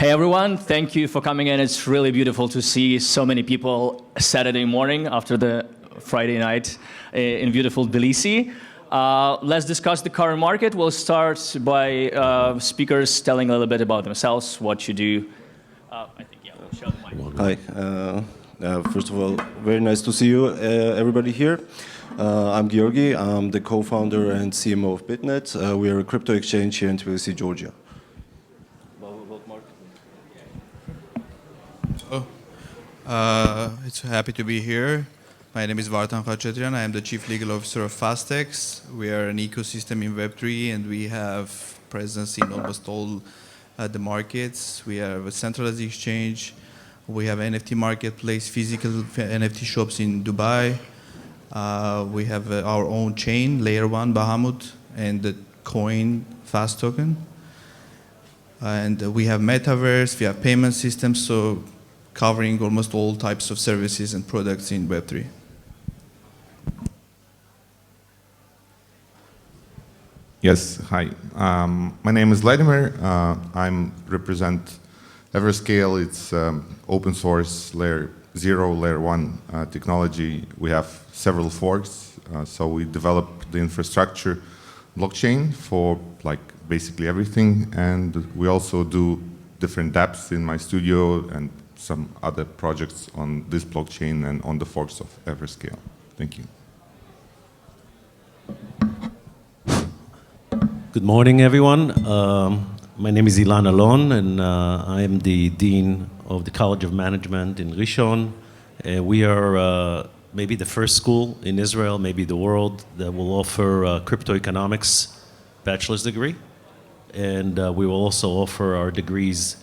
Hey everyone, thank you for coming in. It's really beautiful to see so many people Saturday morning after the Friday night in beautiful Tbilisi. Let's discuss the current market. We'll start by speakers telling a little bit about themselves, what you do. I think, yeah, we'll show the mic. Hi. First of all, very nice to see you, everybody here. I'm Giorgi. I'm the co-founder and CMO of Bitnet. We are a crypto exchange here in Tbilisi, Georgia. It's happy to be here. My name is Vardan Khachaturyan. I am the Chief Legal Officer of Fastex. We are an ecosystem in Web3 and we have presence in almost all the markets. We have a centralized exchange. We have NFT marketplace, physical NFT shops in Dubai. We have our own chain, Layer 1, Bahamut, and the coin Fast token. And we have metaverse, we have payment systems, so covering almost all types of services and products in Web3. Yes, hi. My name is Vladimir. I represent Everscale. It's open source layer 0, layer 1 technology. We have several forks, so we develop the infrastructure blockchain for basically everything, and we also do different dApps in my studio and some other projects on this blockchain and on the forks of Everscale. Thank you. Good morning, everyone. My name is Ilan Alon, and I am the Dean of the College of Management in Rishon. We are maybe the first school in Israel, maybe the world, that will offer crypto economics bachelor's degree. And we will also offer our degrees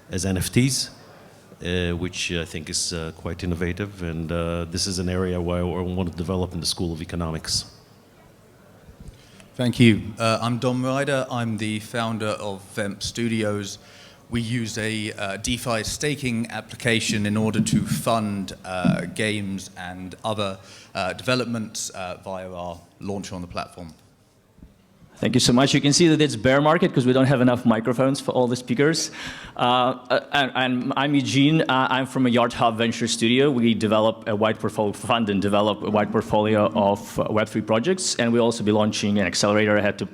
as NFTs. Which I think is quite innovative, and this is an area where I want to develop in the School of Economics. Thank you. I'm Dom Ryder. I'm the founder of VEMP Studios. We use a DeFi staking application in order to fund games and other developments via our launcher on the platform. Thank you so much. You can see that it's bear market because we don't have enough microphones for all the speakers. And I'm Eugene. I'm from a Yard Hub Venture Studio. We develop a wide portfolio fund and develop a wide portfolio of Web3 projects. And we'll also be launching an accelerator. I had to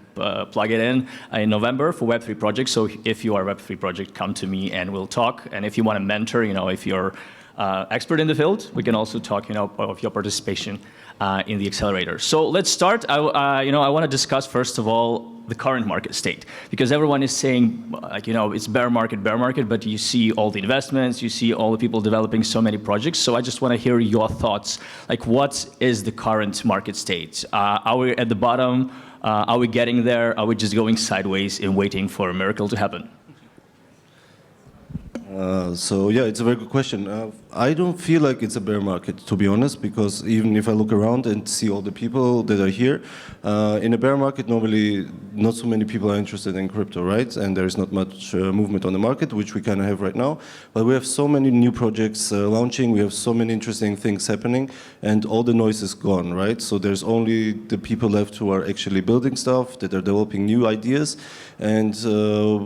plug it in November for Web3 projects. So if you are a Web3 project, come to me and we'll talk. And if you want to mentor, if you're expert in the field, we can also talk, of your participation in the accelerator. So let's start. I want to discuss first of all the current market state, because everyone is saying, it's bear market, but you see all the investments, you see all the people developing so many projects. So I just want to hear your thoughts. What is the current market state? Are we at the bottom? Are we getting there? Are we just going sideways and waiting for a miracle to happen? So yeah, it's a very good question. I don't feel like it's a bear market, to be honest, because even if I look around and see all the people that are here, in a bear market, normally not so many people are interested in crypto, right? And there's not much movement on the market, which we kind of have right now. But we have so many new projects launching, we have so many interesting things happening, and all the noise is gone, right? So there's only the people left who are actually building stuff, that are developing new ideas. And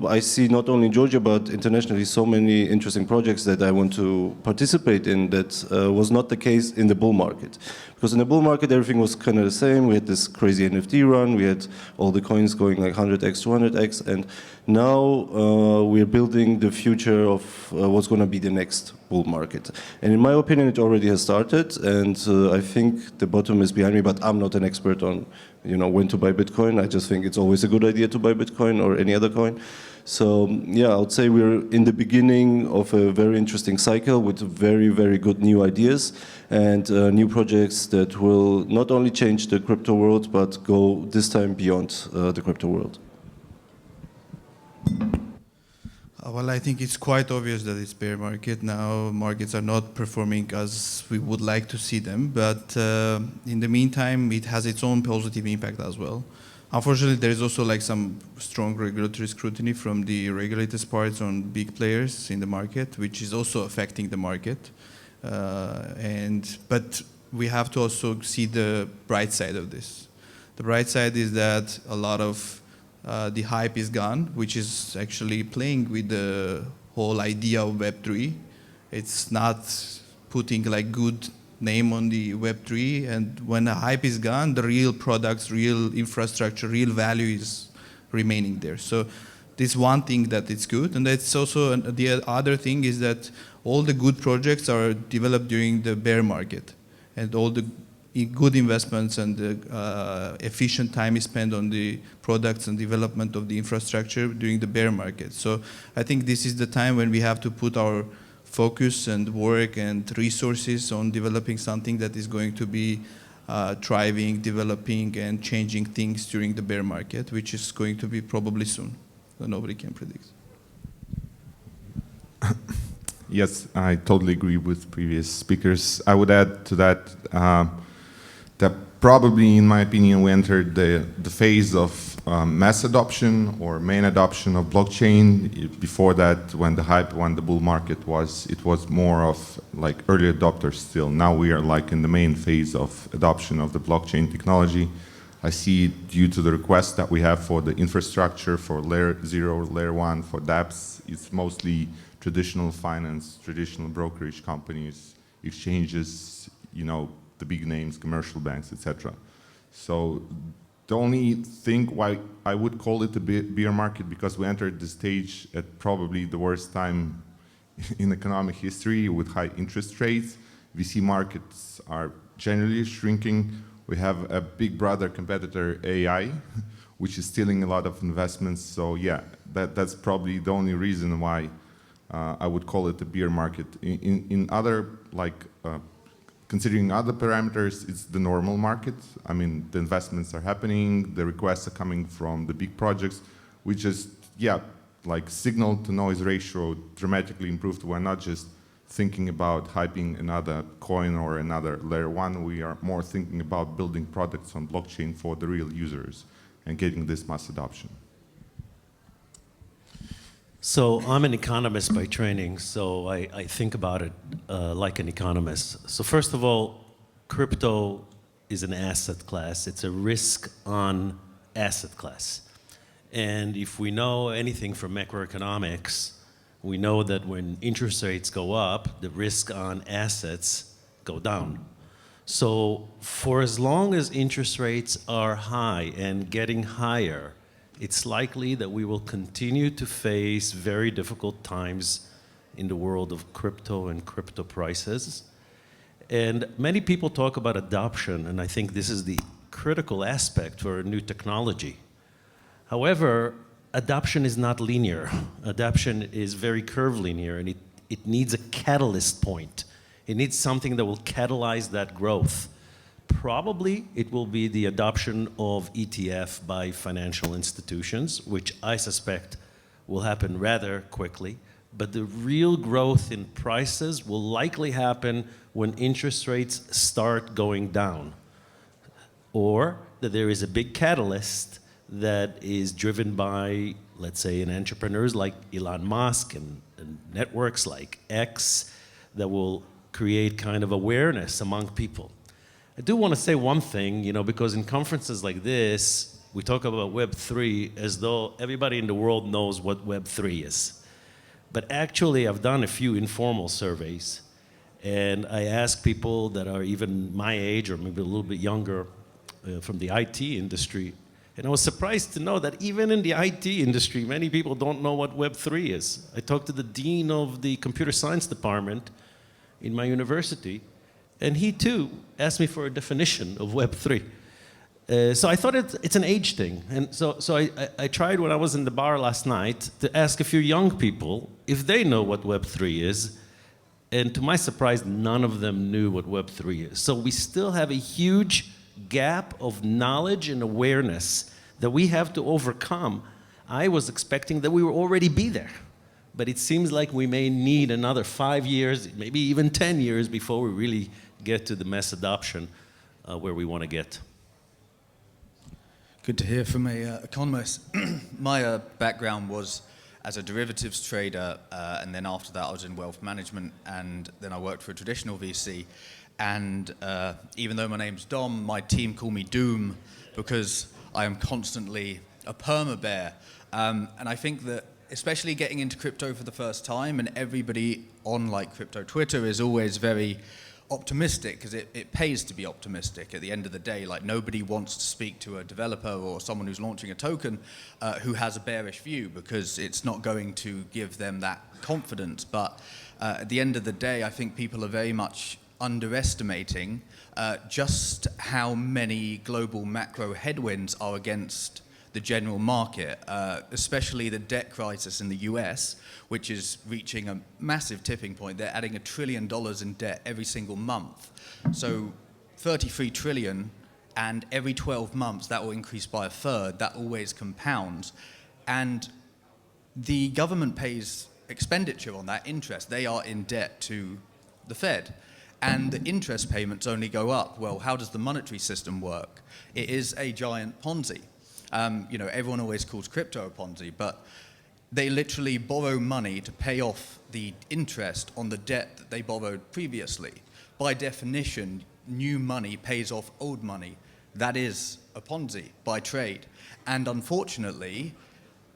I see not only in Georgia, but internationally, so many interesting projects that I want to participate in that was not the case in the bull market. Because in the bull market, everything was kind of the same. We had this crazy NFT run. We had all the coins going like 100x, 200x. And now we're building the future of what's going to be the next bull market. And in my opinion, it already has started. And I think the bottom is behind me, but I'm not an expert on when to buy Bitcoin. I just think it's always a good idea to buy Bitcoin or any other coin. So yeah, I would say we're in the beginning of a very interesting cycle with very, very good new ideas and new projects that will not only change the crypto world, but go this time beyond the crypto world. Well, I think it's quite obvious that it's bear market now. Markets are not performing as we would like to see them, but in the meantime, it has its own positive impact as well. Unfortunately, there is also some strong regulatory scrutiny from the regulators' parts on big players in the market, which is also affecting the market. But we have to also see the bright side of this. The bright side is that a lot of the hype is gone, which is actually playing with the whole idea of Web3. It's not putting like good name on the Web3, and when the hype is gone, the real products, real infrastructure, real value is remaining there. So this one thing that it's good, and that's also the other thing is that all the good projects are developed during the bear market, and all the good investments and the efficient time is spent on the products and development of the infrastructure during the bear market. So I think this is the time when we have to put our focus and work and resources on developing something that is going to be thriving, developing, and changing things during the bear market, which is going to be probably soon. So nobody can predict. Yes, I totally agree with previous speakers. I would add to that that probably, in my opinion, we entered the phase of mass adoption or main adoption of blockchain. Before that, when the bull market was, it was more of like early adopters still. Now we are like in the main phase of adoption of the blockchain technology. I see it due to the requests that we have for the infrastructure, for layer 0, layer 1, for dApps. It's mostly traditional finance, traditional brokerage companies, exchanges, you know, the big names, commercial banks, etc. So the only thing why I would call it a bear market, because we entered the stage at probably the worst time in economic history with high interest rates. VC markets are generally shrinking. We have a big brother competitor, AI, which is stealing a lot of investments. So yeah, that's probably the only reason why I would call it a bear market. In other, like, considering other parameters, it's the normal market. I mean, the investments are happening, the requests are coming from the big projects. We just, yeah, like signal to noise ratio dramatically improved. We're not just thinking about hyping another coin or another layer 1. We are more thinking about building products on blockchain for the real users and getting this mass adoption. So I'm an economist by training, so I think about it like an economist. So first of all, crypto is an asset class. It's a risk-on asset class. And if we know anything from macroeconomics, we know that when interest rates go up, the risk on assets go down. So for as long as interest rates are high and getting higher, it's likely that we will continue to face very difficult times in the world of crypto and crypto prices. And many people talk about adoption, and I think this is the critical aspect for a new technology. However, adoption is not linear. Adoption is very curvilinear, and it needs a catalyst point. It needs something that will catalyze that growth. Probably it will be the adoption of ETF by financial institutions, which I suspect will happen rather quickly. But the real growth in prices will likely happen when interest rates start going down, or that there is a big catalyst that is driven by, let's say, entrepreneurs like Elon Musk and networks like X that will create kind of awareness among people. I do want to say one thing, you know, because in conferences like this, we talk about Web3 as though everybody in the world knows what Web3 is. But actually, I've done a few informal surveys, and I ask people that are even my age or maybe a little bit younger from the IT industry, and I was surprised to know that even in the IT industry, many people don't know what Web3 is. I talked to the dean of the computer science department in my university, and he too asked me for a definition of Web3. So I thought it's an age thing. And so I tried when I was in the bar last night to ask a few young people if they know what Web3 is. And to my surprise, none of them knew what Web3 is. So we still have a huge gap of knowledge and awareness that we have to overcome. I was expecting that we would already be there. But it seems like we may need another 5 years, maybe even 10 years before we really get to the mass adoption where we want to get. Good to hear from an economist. My background was as a derivatives trader, and then after that I was in wealth management, and then I worked for a traditional VC. And even though my name's Dom, my team call me Doom because I am constantly a perma-bear. And I think that especially getting into crypto for the first time, and everybody on like crypto Twitter is always very optimistic because it pays to be optimistic at the end of the day. Like nobody wants to speak to a developer or someone who's launching a token who has a bearish view because it's not going to give them that confidence. But at the end of the day, I think people are very much underestimating just how many global macro headwinds are against the general market, especially the debt crisis in the US, which is reaching a massive tipping point. They're adding $1 trillion in debt every single month. So 33 trillion, and every 12 months that will increase by a third. That always compounds. And the government pays expenditure on that interest. They are in debt to the Fed. And the interest payments only go up. Well, how does the monetary system work? It is a giant Ponzi. You know, everyone always calls crypto a Ponzi, but they literally borrow money to pay off the interest on the debt that they borrowed previously. By definition, new money pays off old money. That is a Ponzi by trade. And unfortunately,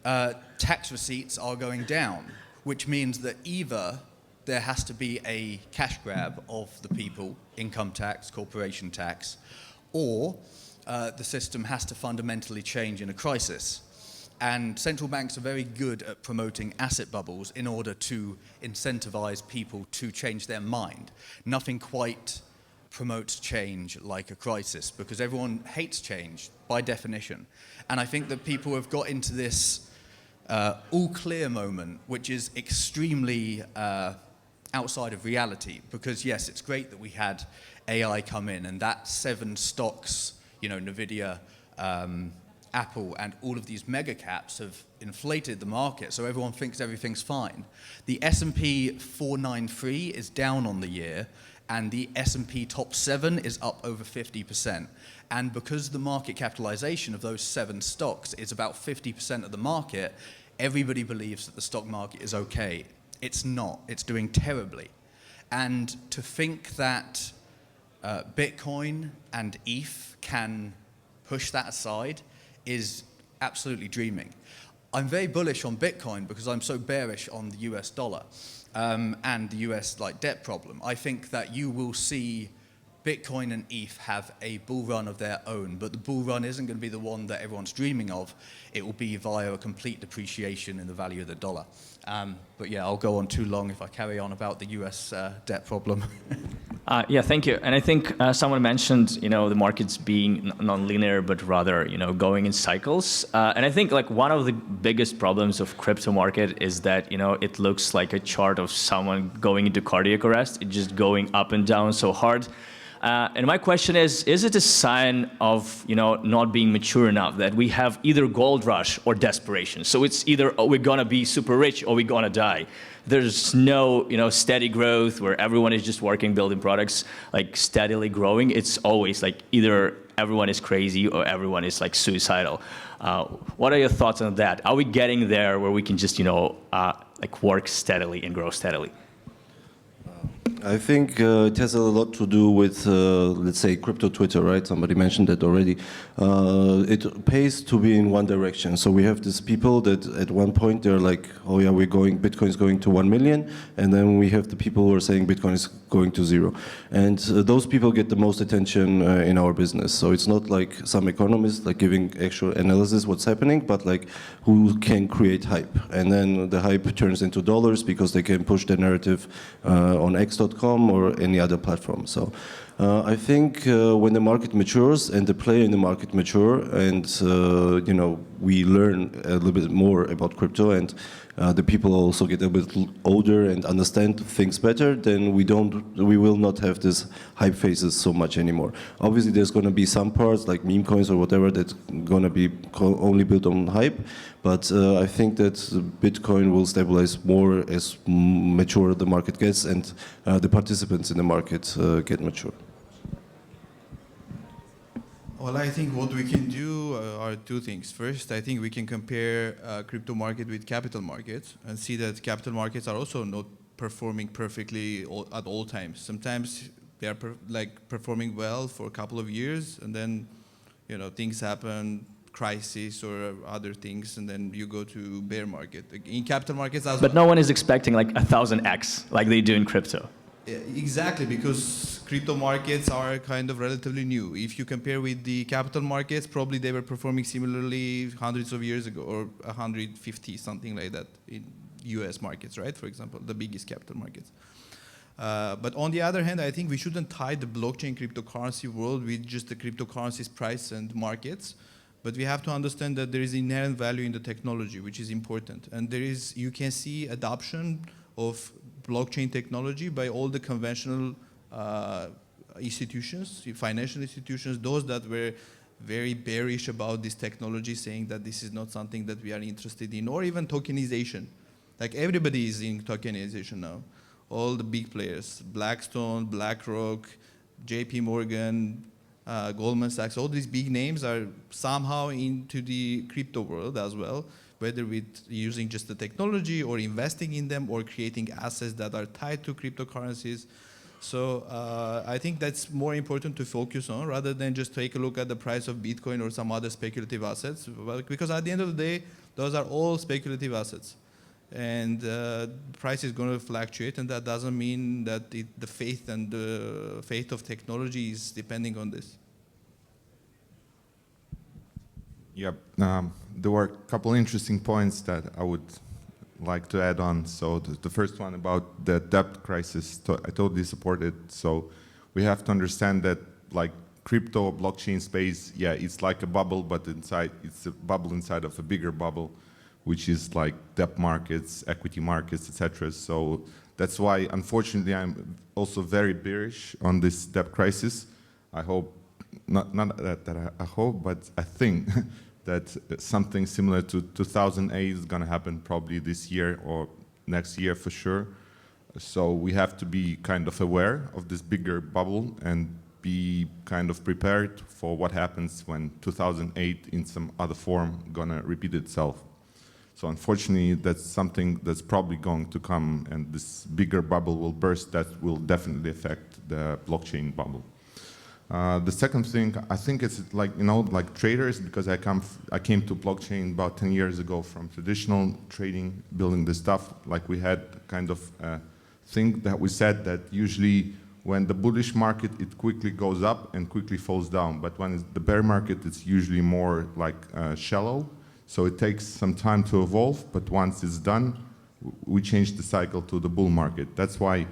tax receipts are going down, which means that either there has to be a cash grab of the people, income tax, corporation tax, or the system has to fundamentally change in a crisis. And central banks are very good at promoting asset bubbles in order to incentivize people to change their mind. Nothing quite promotes change like a crisis, because everyone hates change by definition. And I think that people have got into this all clear moment, which is extremely outside of reality, because yes, it's great that we had AI come in and that 7 stocks, you know, Nvidia, Apple, and all of these mega caps have inflated the market, so everyone thinks everything's fine. The S&P 493 is down on the year, and the S&P top 7 is up over 50%. And because the market capitalization of those 7 stocks is about 50% of the market, everybody believes that the stock market is okay. It's not. It's doing terribly. And to think that Bitcoin and ETH can push that aside is absolutely dreaming. I'm very bullish on Bitcoin because I'm so bearish on the US dollar and the US debt problem. I think that you will see Bitcoin and ETH have a bull run of their own, but the bull run isn't going to be the one that everyone's dreaming of. It will be via a complete depreciation in the value of the dollar. But yeah, I'll go on too long if I carry on about the US debt problem. Yeah, thank you. And I think someone mentioned, you know, the markets being non-linear, but rather, you know, going in cycles. And I think one of the biggest problems of crypto market is that, you know, it looks like a chart of someone going into cardiac arrest. It's just going up and down so hard. And my question is it a sign of, you know, not being mature enough that we have either gold rush or desperation? So it's either we're gonna be super rich or we're gonna die. There's no, you know, steady growth where everyone is just working, building products, steadily growing. It's always either everyone is crazy or everyone is suicidal. What are your thoughts on that? Are we getting there where we can just, you know, work steadily and grow steadily? I think it has a lot to do with, let's say, crypto Twitter, right? Somebody mentioned that already. It pays to be in one direction. So we have these people that at one point they're like, oh yeah, Bitcoin is going to 1 million. And then we have the people who are saying Bitcoin is going to 0. And those people get the most attention in our business. So it's not like some economists giving actual analysis what's happening, but who can create hype. And then the hype turns into dollars because they can push the narrative on X.com or any other platform. So I think when the market matures and the player in the market mature and you know, we learn a little bit more about crypto and the people also get a bit older and understand things better, then we will not have this hype phases so much anymore. Obviously there's going to be some parts like meme coins or whatever that's going to be only built on hype, but I think that Bitcoin will stabilize more as mature the market gets and the participants in the market get mature. Well, I think what we can do are 2 things. First, I think we can compare crypto market with capital markets and see that capital markets are also not performing perfectly at all times. Sometimes they are performing well for a couple of years, and then, you know, things happen, crisis or other things, and then you go to bear market. In capital markets as But no one is expecting like 1,000x like they do in crypto. Exactly, because crypto markets are kind of relatively new. If you compare with the capital markets, probably they were performing similarly hundreds of years ago, or 150, something like that, in US markets, right? For example, the biggest capital markets. But on the other hand, I think we shouldn't tie the blockchain cryptocurrency world with just the cryptocurrency's price and markets. But we have to understand that there is inherent value in the technology, which is important. And you can see adoption of blockchain technology by all the conventional institutions, financial institutions, those that were very bearish about this technology, saying that this is not something that we are interested in, or even tokenization. Like everybody is in tokenization now. All the big players, Blackstone, BlackRock, JP Morgan, Goldman Sachs, all these big names are somehow into the crypto world as well, whether with using just the technology or investing in them or creating assets that are tied to cryptocurrencies. So I think that's more important to focus on rather than just take a look at the price of Bitcoin or some other speculative assets, because at the end of the day, those are all speculative assets. And price is going to fluctuate, and that doesn't mean that the faith and the faith of technology is depending on this. Yep. There were a couple interesting points that I would like to add on. So the first one about the debt crisis, I totally support it. So we have to understand that like crypto blockchain space, yeah, it's like a bubble, but it's a bubble inside of a bigger bubble, which is like debt markets, equity markets, etc. So that's why, unfortunately, I'm also very bearish on this debt crisis. I hope, not that I hope, but I think that something similar to 2008 is going to happen probably this year or next year for sure. So we have to be kind of aware of this bigger bubble and be kind of prepared for what happens when 2008 in some other form going to repeat itself. So unfortunately, that's something that's probably going to come, and this bigger bubble will burst. That will definitely affect the blockchain bubble. The second thing, I think it's like, like traders, because I came to blockchain about 10 years ago from traditional trading, building this stuff. Like we had kind of a thing that we said that usually when the bullish market, it quickly goes up and quickly falls down. But when it's the bear market, it's usually more like shallow. So it takes some time to evolve, but once it's done, we change the cycle to the bull market. That's why,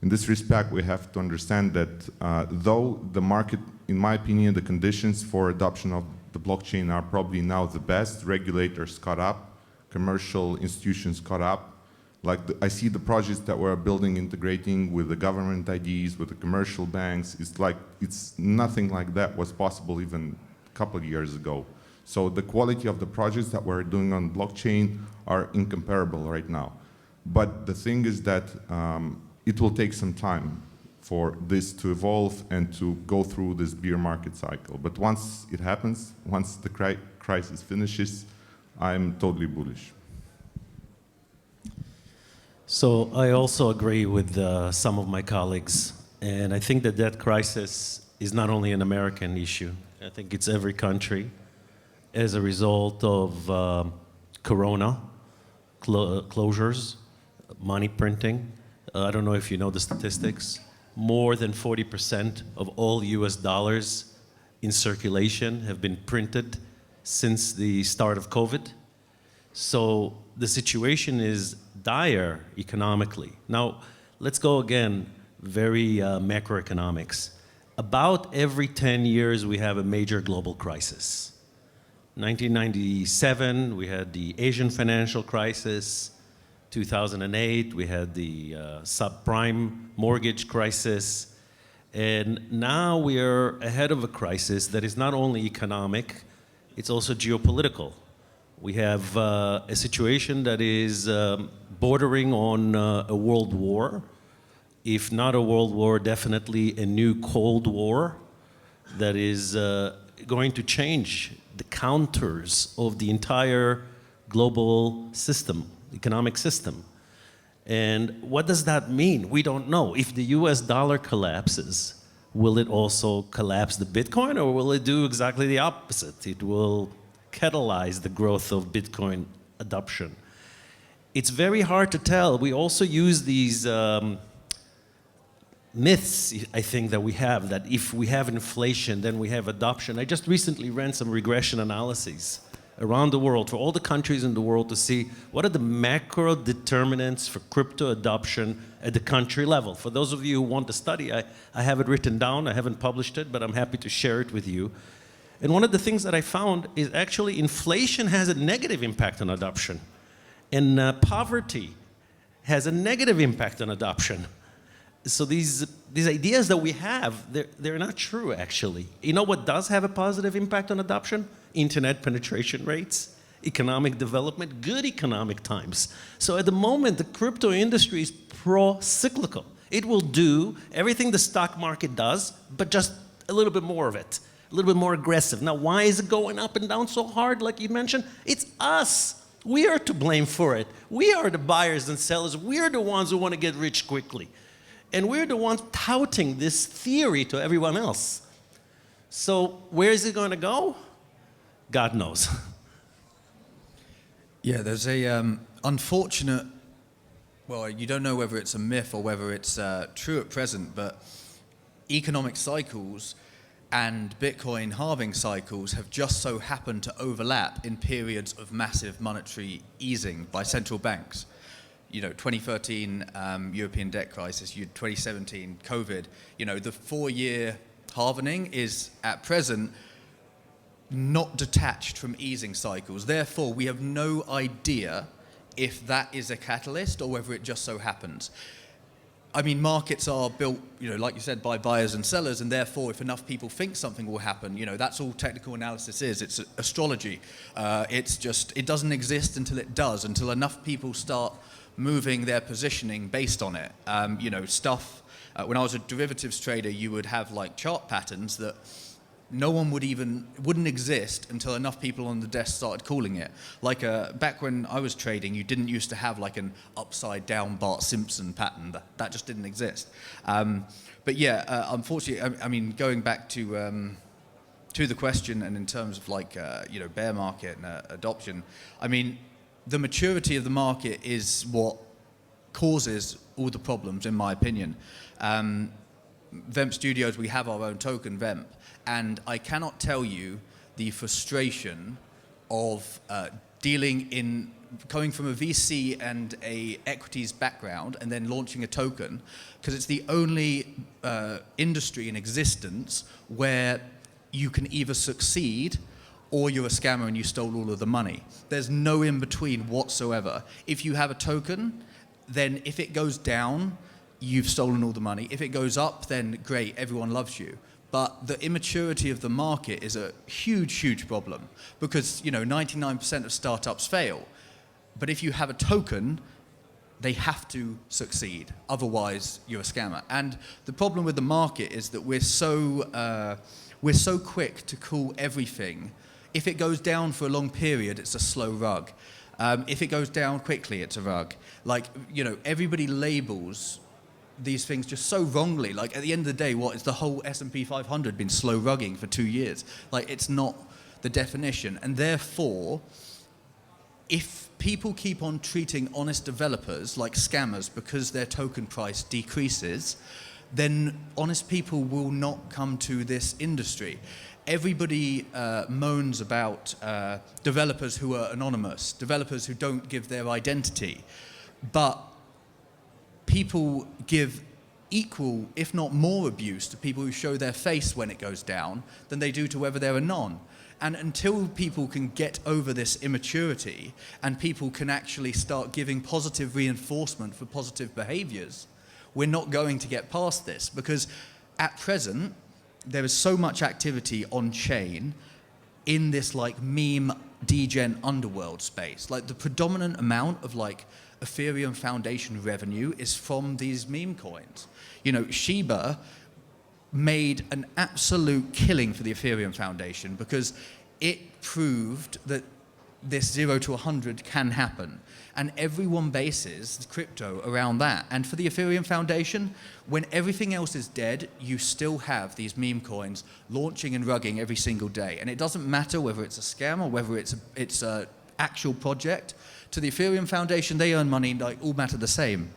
in this respect, we have to understand that though the market, in my opinion, the conditions for adoption of the blockchain are probably now the best, regulators caught up, commercial institutions caught up. Like I see the projects that we're building, integrating with the government IDs, with the commercial banks, it's nothing like that was possible even a couple of years ago. So the quality of the projects that we're doing on blockchain are incomparable right now. But the thing is that it will take some time for this to evolve and to go through this bear market cycle. But once it happens, once the crisis finishes, I'm totally bullish. So I also agree with some of my colleagues. And I think that that crisis is not only an American issue. I think it's every country as a result of Corona, closures, money printing. I don't know if you know the statistics. More than 40% of all US dollars in circulation have been printed since the start of COVID. So the situation is dire economically. Now, let's go again, very macroeconomics. About every 10 years, we have a major global crisis. 1997, we had the Asian financial crisis. 2008, we had the subprime mortgage crisis. And now we are ahead of a crisis that is not only economic, it's also geopolitical. We have a situation that is bordering on a world war. If not a world war, definitely a new Cold War that is going to change the counters of the entire global system, economic system. And what does that mean? We don't know. If the US dollar collapses, will it also collapse the Bitcoin, or will it do exactly the opposite? It will catalyze the growth of Bitcoin adoption. It's very hard to tell. We also use these myths, I think, that we have, that if we have inflation, then we have adoption. I just recently ran some regression analyses around the world for all the countries in the world to see what are the macro determinants for crypto adoption at the country level. For those of you who want to study, I have it written down. I haven't published it, but I'm happy to share it with you. And one of the things that I found is actually inflation has a negative impact on adoption. And poverty has a negative impact on adoption. So these ideas that we have, they're not true, actually. You know what does have a positive impact on adoption? Internet penetration rates, economic development, good economic times. So at the moment, the crypto industry is pro-cyclical. It will do everything the stock market does, but just a little bit more of it, a little bit more aggressive. Now, why is it going up and down so hard, like you mentioned? It's us. We are to blame for it. We are the buyers and sellers. We're the ones who want to get rich quickly. And we're the ones touting this theory to everyone else. So where is it going to go? God knows. Yeah, there's a unfortunate, well, you don't know whether it's a myth or whether it's true at present, but economic cycles and Bitcoin halving cycles have just so happened to overlap in periods of massive monetary easing by central banks. You know, 2013 European debt crisis, 2017 COVID, you know, the 4-year halvening is at present not detached from easing cycles. Therefore, we have no idea if that is a catalyst or whether it just so happens. I mean, markets are built, you know, like you said, by buyers and sellers, and therefore, if enough people think something will happen, you know, that's all technical analysis is. It's astrology. It's just, it doesn't exist until it does, until enough people start moving their positioning based on it. You know, when I was a derivatives trader, you would have like chart patterns that no one wouldn't exist until enough people on the desk started calling it. Like back when I was trading, you didn't used to have like an upside down Bart Simpson pattern. That just didn't exist. But yeah, unfortunately, I mean, going back to the question, and in terms of like you know, bear market and adoption, I mean, the maturity of the market is what causes all the problems, in my opinion. VEMP Studios, we have our own token, VEMP, and I cannot tell you the frustration of coming from a VC and a equities background and then launching a token, because it's the only industry in existence where you can either succeed or you're a scammer and you stole all of the money. There's no in between whatsoever. If you have a token, then if it goes down, you've stolen all the money. If it goes up, then great, everyone loves you. But the immaturity of the market is a huge, huge problem, because, you know, 99% of startups fail. But if you have a token, they have to succeed. Otherwise, you're a scammer. And the problem with the market is that we're so quick to call everything. If it goes down for a long period, it's a slow rug. If it goes down quickly, it's a rug. Like, you know, everybody labels these things just so wrongly. Like, at the end of the day, what is the whole S&P 500 been slow rugging for 2 years? Like, it's not the definition. And therefore, if people keep on treating honest developers like scammers because their token price decreases, then honest people will not come to this industry. Everybody moans about developers who are anonymous, developers who don't give their identity, but people give equal, if not more, abuse to people who show their face when it goes down than they do to whether they're anon. And until people can get over this immaturity and people can actually start giving positive reinforcement for positive behaviors, we're not going to get past this, because at present, there is so much activity on chain in this like meme degen underworld space. Like, the predominant amount of like Ethereum Foundation revenue is from these meme coins. You know, Shiba made an absolute killing for the Ethereum Foundation because it proved that this 0 to 100 can happen. And everyone bases crypto around that. And for the Ethereum Foundation, when everything else is dead, you still have these meme coins launching and rugging every single day. And it doesn't matter whether it's a scam or whether it's an actual project. To the Ethereum Foundation, they earn money like all matter the same.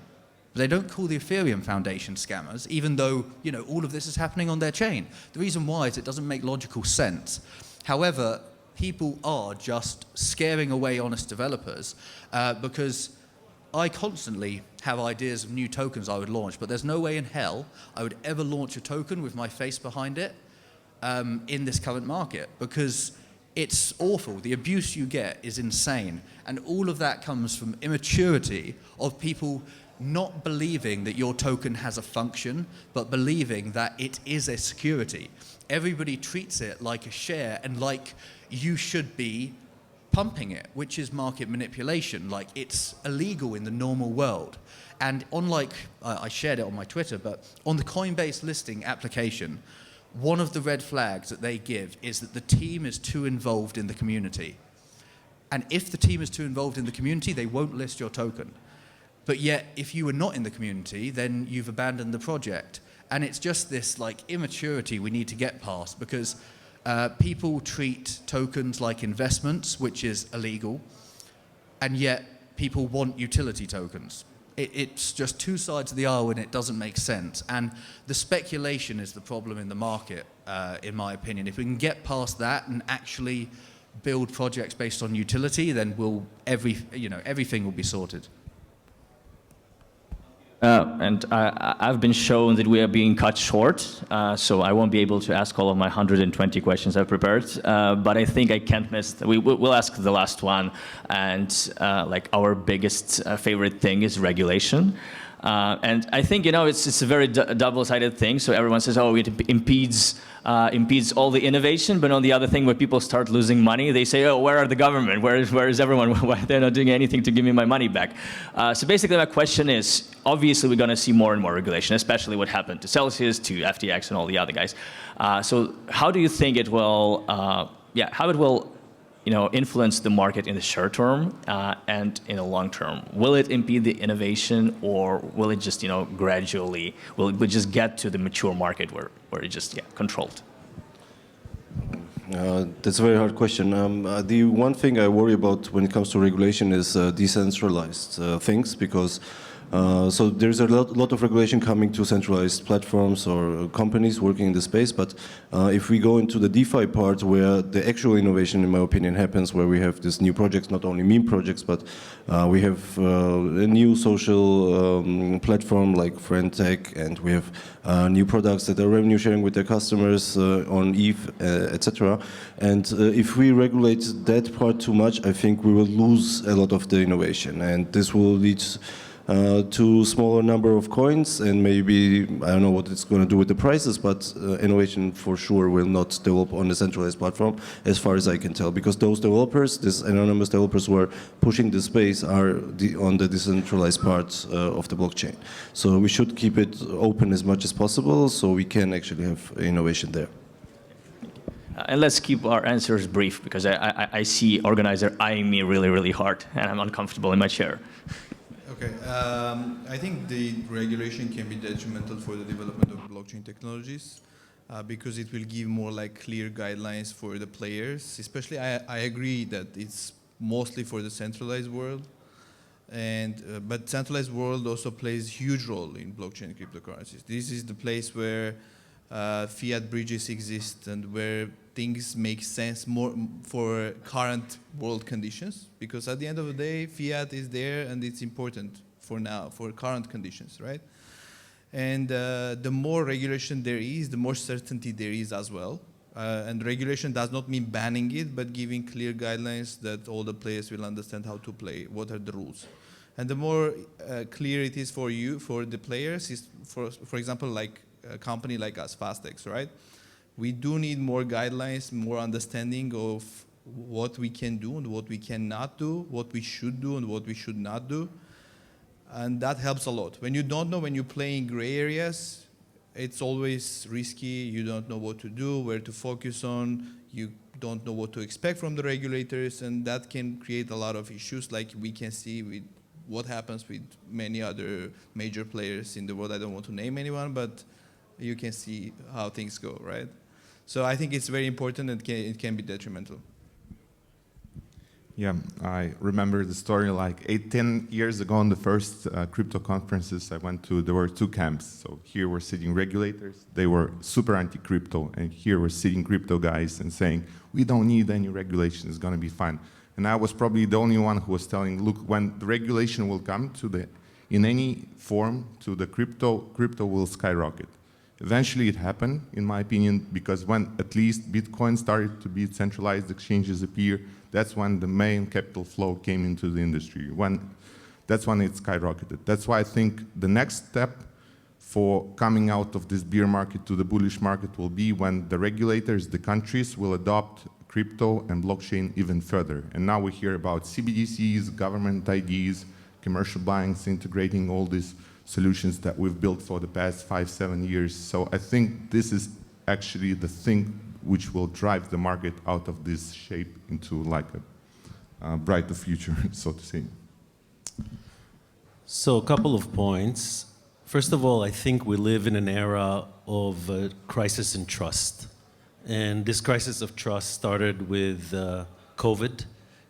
But they don't call the Ethereum Foundation scammers, even though all of this is happening on their chain. The reason why is it doesn't make logical sense. However, people are just scaring away honest developers because I constantly have ideas of new tokens I would launch, but there's no way in hell I would ever launch a token with my face behind it in this current market, because it's awful. The abuse you get is insane. And all of that comes from immaturity of people not believing that your token has a function, but believing that it is a security. Everybody treats it like a share and like you should be pumping it, which is market manipulation. Like, it's illegal in the normal world. And unlike, I shared it on my Twitter, but on the Coinbase listing application, one of the red flags that they give is that the team is too involved in the community. And if the team is too involved in the community, they won't list your token. But yet, if you were not in the community, then you've abandoned the project. And it's just this like immaturity we need to get past, because people treat tokens like investments, which is illegal, and yet people want utility tokens. It's just two sides of the aisle, and it doesn't make sense. And the speculation is the problem in the market, in my opinion. If we can get past that and actually build projects based on utility, then everything will be sorted. And I've been shown that we are being cut short, so I won't be able to ask all of my 120 questions I've prepared. But I think I can't miss. We'll ask the last one, and like our biggest favorite thing is regulation. And I think it's a very double-sided thing. So everyone says, oh, it impedes all the innovation, but on the other thing, when people start losing money, they say, oh, where are the government? Where is everyone? Why they're not doing anything to give me my money back? So basically, my question is, obviously, we're going to see more and more regulation, especially what happened to Celsius, to FTX, and all the other guys. So how do you think it will? How it will? Influence the market in the short term and in the long term? Will it impede the innovation, or will it just, gradually, will it just get to the mature market where it's just, controlled? That's a very hard question. The one thing I worry about when it comes to regulation is decentralized things, because so there's a lot of regulation coming to centralized platforms or companies working in the space, but if we go into the DeFi part, where the actual innovation, in my opinion, happens, where we have these new projects, not only meme projects, but we have a new social platform like FriendTech, and we have new products that are revenue sharing with their customers on ETH, etc. And if we regulate that part too much, I think we will lose a lot of the innovation, and this will lead to smaller number of coins, and maybe, I don't know what it's going to do with the prices, but innovation for sure will not develop on a centralized platform, as far as I can tell, because those developers, these anonymous developers who are pushing the space, are on the decentralized part of the blockchain. So we should keep it open as much as possible, so we can actually have innovation there. And let's keep our answers brief, because I see organizer eyeing me really, really hard, and I'm uncomfortable in my chair. Okay, I think the regulation can be detrimental for the development of blockchain technologies because it will give more like clear guidelines for the players. Especially, I agree that it's mostly for the centralized world, but centralized world also plays a huge role in blockchain cryptocurrencies. This is the place where fiat bridges exist and where things make sense more for current world conditions, because at the end of the day, fiat is there and it's important for now, for current conditions, right? And the more regulation there is, the more certainty there is as well. And regulation does not mean banning it, but giving clear guidelines that all the players will understand how to play, what are the rules. And the more clear it is for you, for the players, is for example, like a company like us, Fastex, right? We do need more guidelines, more understanding of what we can do and what we cannot do, what we should do and what we should not do. And that helps a lot. When you don't know, when you play in gray areas, it's always risky. You don't know what to do, where to focus on. You don't know what to expect from the regulators, and that can create a lot of issues, like we can see with what happens with many other major players in the world. I don't want to name anyone, but you can see how things go, right? So I think it's very important, and it can be detrimental. Yeah, I remember the story like 10 years ago on the first crypto conferences I went to, there were two camps. So here were sitting regulators, they were super anti-crypto, and here were sitting crypto guys and saying, we don't need any regulation, it's going to be fine. And I was probably the only one who was telling, look, when the regulation will come in any form to the crypto will skyrocket. Eventually it happened, in my opinion, because when at least Bitcoin started to be centralized exchanges appear, that's when the main capital flow came into the industry. That's when it skyrocketed. That's why I think the next step for coming out of this bear market to the bullish market will be when the regulators, the countries, will adopt crypto and blockchain even further. And now we hear about CBDCs, government IDs, commercial banks integrating all these solutions that we've built for the past 5-7 years. So I think this is actually the thing which will drive the market out of this shape into like a brighter future, so to say. So a couple of points. First of all, I think we live in an era of crisis in trust. And this crisis of trust started with COVID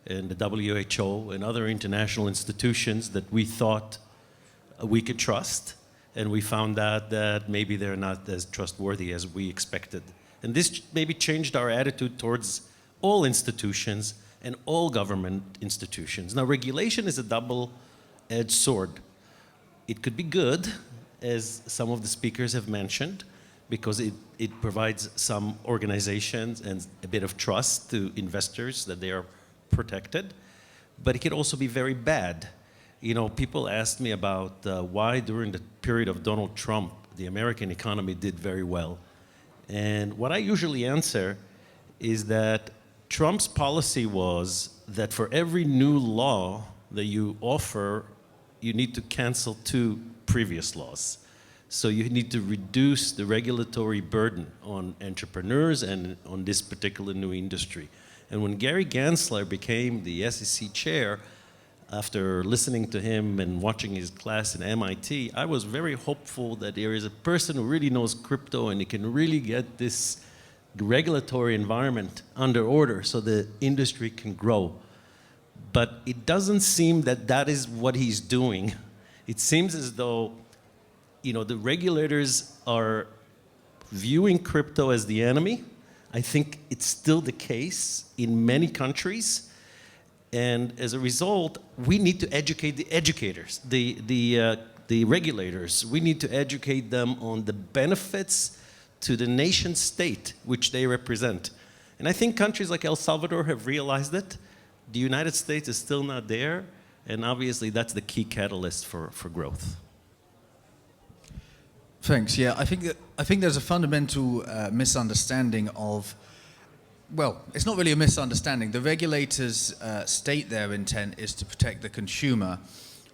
and the WHO and other international institutions that we thought we could trust, and we found out that maybe they're not as trustworthy as we expected. And this maybe changed our attitude towards all institutions and all government institutions. Now, regulation is a double-edged sword. It could be good, as some of the speakers have mentioned, because it provides some organizations and a bit of trust to investors that they are protected, but it can also be very bad. You know, people asked me about why during the period of Donald Trump, the American economy did very well. And what I usually answer is that Trump's policy was that for every new law that you offer, you need to cancel 2 previous laws. So you need to reduce the regulatory burden on entrepreneurs and on this particular new industry. And when Gary Gensler became the SEC chair, after listening to him and watching his class in MIT, I was very hopeful that there is a person who really knows crypto and he can really get this regulatory environment under order so the industry can grow. But it doesn't seem that that is what he's doing. It seems as though, you know, the regulators are viewing crypto as the enemy. I think it's still the case in many countries. And as a result, we need to educate the educators, the regulators. We need to educate them on the benefits to the nation state which they represent. And I think countries like El Salvador have realized it. The United States is still not there, and obviously that's the key catalyst for growth. Thanks. Yeah, I think there's a fundamental misunderstanding of. Well, it's not really a misunderstanding. The regulators state their intent is to protect the consumer,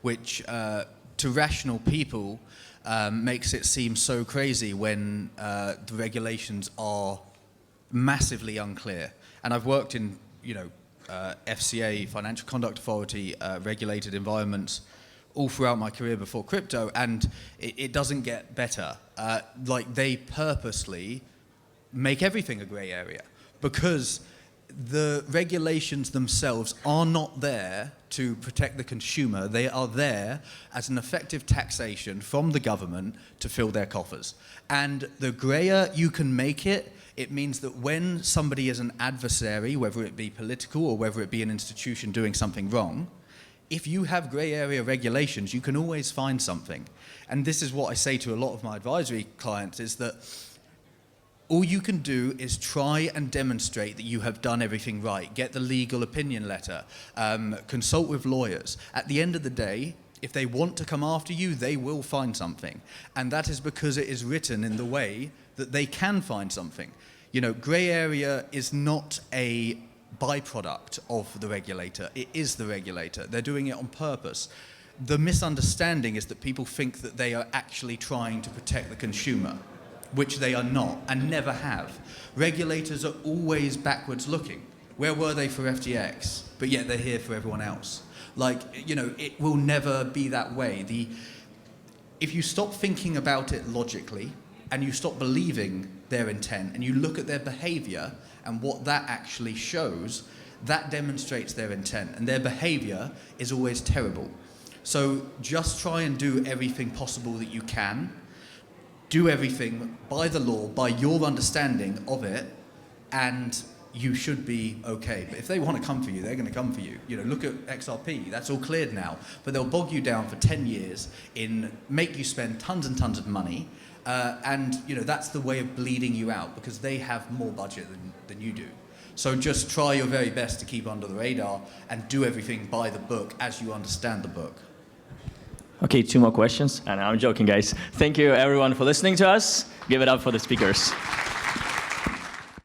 which to rational people makes it seem so crazy when the regulations are massively unclear. And I've worked in, FCA, Financial Conduct Authority, regulated environments all throughout my career before crypto, and it doesn't get better. Like, they purposely make everything a gray area, because the regulations themselves are not there to protect the consumer. They are there as an effective taxation from the government to fill their coffers. And the grayer you can make it, it means that when somebody is an adversary, whether it be political or whether it be an institution doing something wrong, if you have grey area regulations, you can always find something. And this is what I say to a lot of my advisory clients, is that all you can do is try and demonstrate that you have done everything right. Get the legal opinion letter, consult with lawyers. At the end of the day, if they want to come after you, they will find something. And that is because it is written in the way that they can find something. Grey area is not a byproduct of the regulator. It is the regulator. They're doing it on purpose. The misunderstanding is that people think that they are actually trying to protect the consumer. which they are not and never have. Regulators are always backwards looking. Where were they for FTX? But yet they're here for everyone else. Like, you know, it will never be that way. If you stop thinking about it logically and you stop believing their intent and you look at their behavior and what that actually shows, that demonstrates their intent, and their behavior is always terrible. So just try and do everything possible that you can. Do everything by the law, by your understanding of it, and you should be okay. But if they want to come for you, they're going to come for you. You know, look at XRP, that's all cleared now. But they'll bog you down for 10 years, make you spend tons and tons of money, and you know, that's the way of bleeding you out, because they have more budget than you do. So just try your very best to keep under the radar and do everything by the book as you understand the book. Okay, 2 more questions. And I'm joking, guys. Thank you, everyone, for listening to us. Give it up for the speakers.